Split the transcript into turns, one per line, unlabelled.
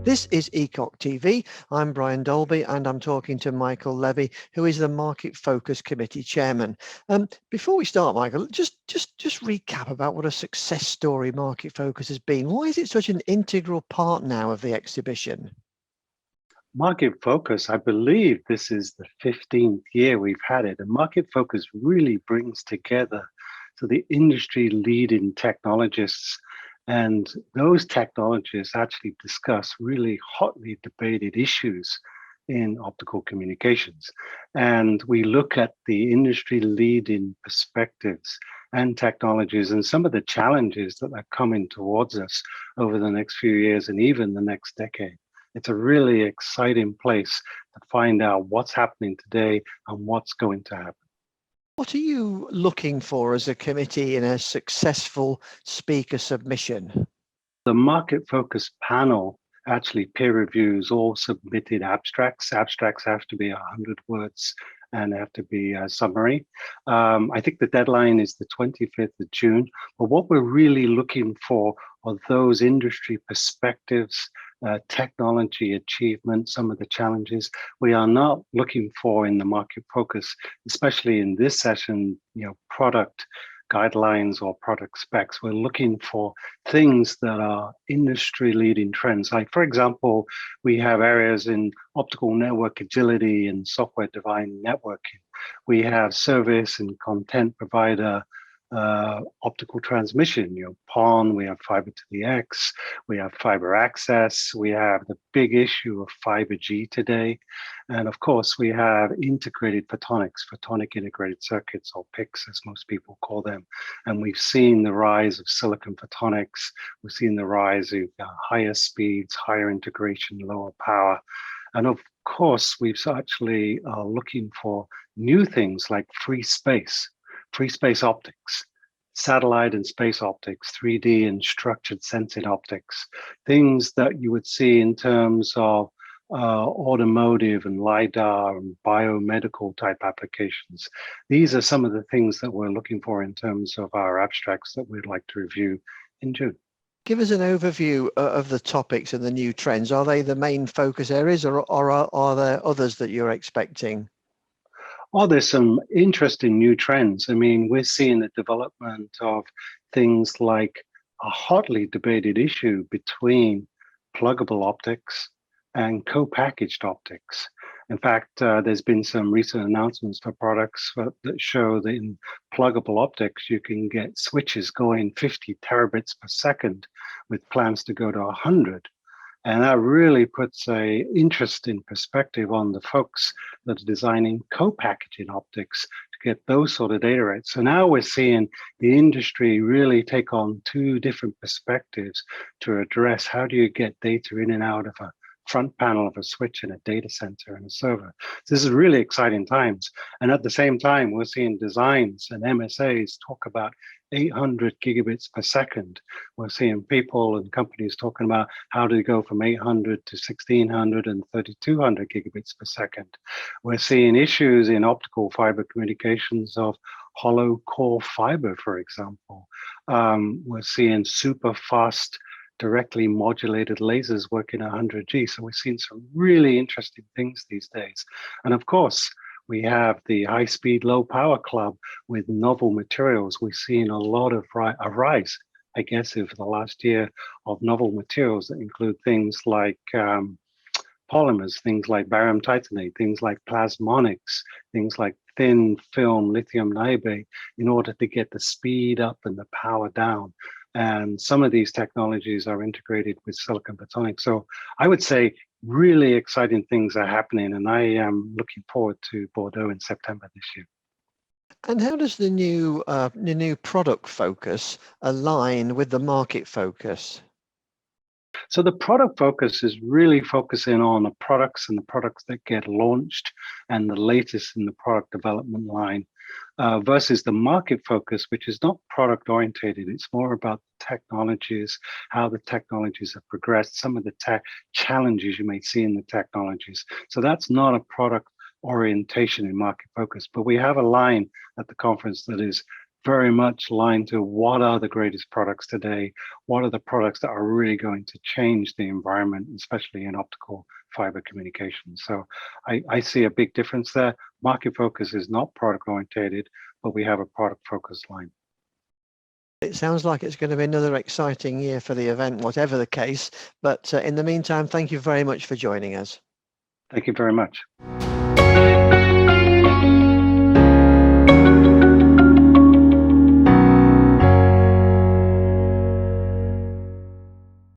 This is ECOC TV. I'm Brian Dolby and I'm talking to Michael Lebby, who is the Market Focus Committee Chairman. Before we start, Michael, just recap about what a success story Market Focus has been. Why is it such an integral part now of the exhibition?
Market Focus, I believe this is the 15th year we've had it, and Market Focus really brings together the industry leading technologists, and those technologists actually discuss really hotly debated issues in optical communications. And we look at the industry leading perspectives and technologies and some of the challenges that are coming towards us over the next few years and even the next decade. It's a really exciting place to find out what's happening today and what's going to happen.
What are you looking for as a committee in a successful speaker submission?
The Market Focus panel actually peer reviews all submitted abstracts. Abstracts have to be 100 words and have to be a summary. I think the deadline is the 25th of June, but what we're really looking for are those industry perspectives, technology achievement, some of the challenges. We are not looking for in the Market Focus, especially in this session, product guidelines or product specs. We're looking for things that are industry leading trends. Like, for example, we have areas in optical network agility and software defined networking. We have service and content provider optical transmission, PON, we have fiber to the X, we have fiber access, we have the big issue of fiber G today. And of course, we have integrated photonics, photonic integrated circuits, or PICs, as most people call them. And we've seen the rise of silicon photonics. We've seen the rise of higher speeds, higher integration, lower power. And of course, we've actually looking for new things like free space optics, satellite and space optics, 3D and structured sensing optics, things that you would see in terms of automotive and LiDAR and biomedical type applications. These are some of the things that we're looking for in terms of our abstracts that we'd like to review in June.
Give us an overview of the topics and the new trends. Are they the main focus areas, or are there others that you're expecting?
Oh, there's some interesting new trends. I mean, we're seeing the development of things like a hotly debated issue between pluggable optics and co-packaged optics. In fact, there's been some recent announcements for products that show that in pluggable optics, you can get switches going 50 terabits per second with plans to go to 100. And that really puts a interesting perspective on the folks that are designing co-packaging optics to get those sort of data rates. So now we're seeing the industry really take on two different perspectives to address how do you get data in and out of a front panel of a switch in a data center and a server. So this is really exciting times. And at the same time, we're seeing designs and MSAs talk about 800 gigabits per second. We're seeing people and companies talking about how do you go from 800 to 1600 and 3200 gigabits per second. We're seeing issues in optical fiber communications of hollow core fiber, for example. We're seeing super fast directly modulated lasers working at 100G. So we've seen some really interesting things these days. And of course, we have the high-speed, low-power club with novel materials. We've seen a lot of a rise, I guess, over the last year of novel materials that include things like polymers, things like barium titanate, things like plasmonics, things like thin film lithium niobate, in order to get the speed up and the power down. And some of these technologies are integrated with silicon photonics. So I would say really exciting things are happening, and I am looking forward to Bordeaux in September this year.
And how does the new product focus align with the market focus?
So the product focus is really focusing on the products and the products that get launched and the latest in the product development line, versus the market focus, which is not product orientated. It's more about technologies, how the technologies have progressed, some of the tech challenges you may see in the technologies. So that's not a product orientation in market focus, but we have a line at the conference that is very much aligned to what are the greatest products today, what are the products that are really going to change the environment, especially in optical fiber communications. So I see a big difference there. Market focus is not product orientated, but we have a product focused line.
It sounds like it's going to be another exciting year for the event, whatever the case. But in the meantime, thank you very much for joining us.
Thank you very much.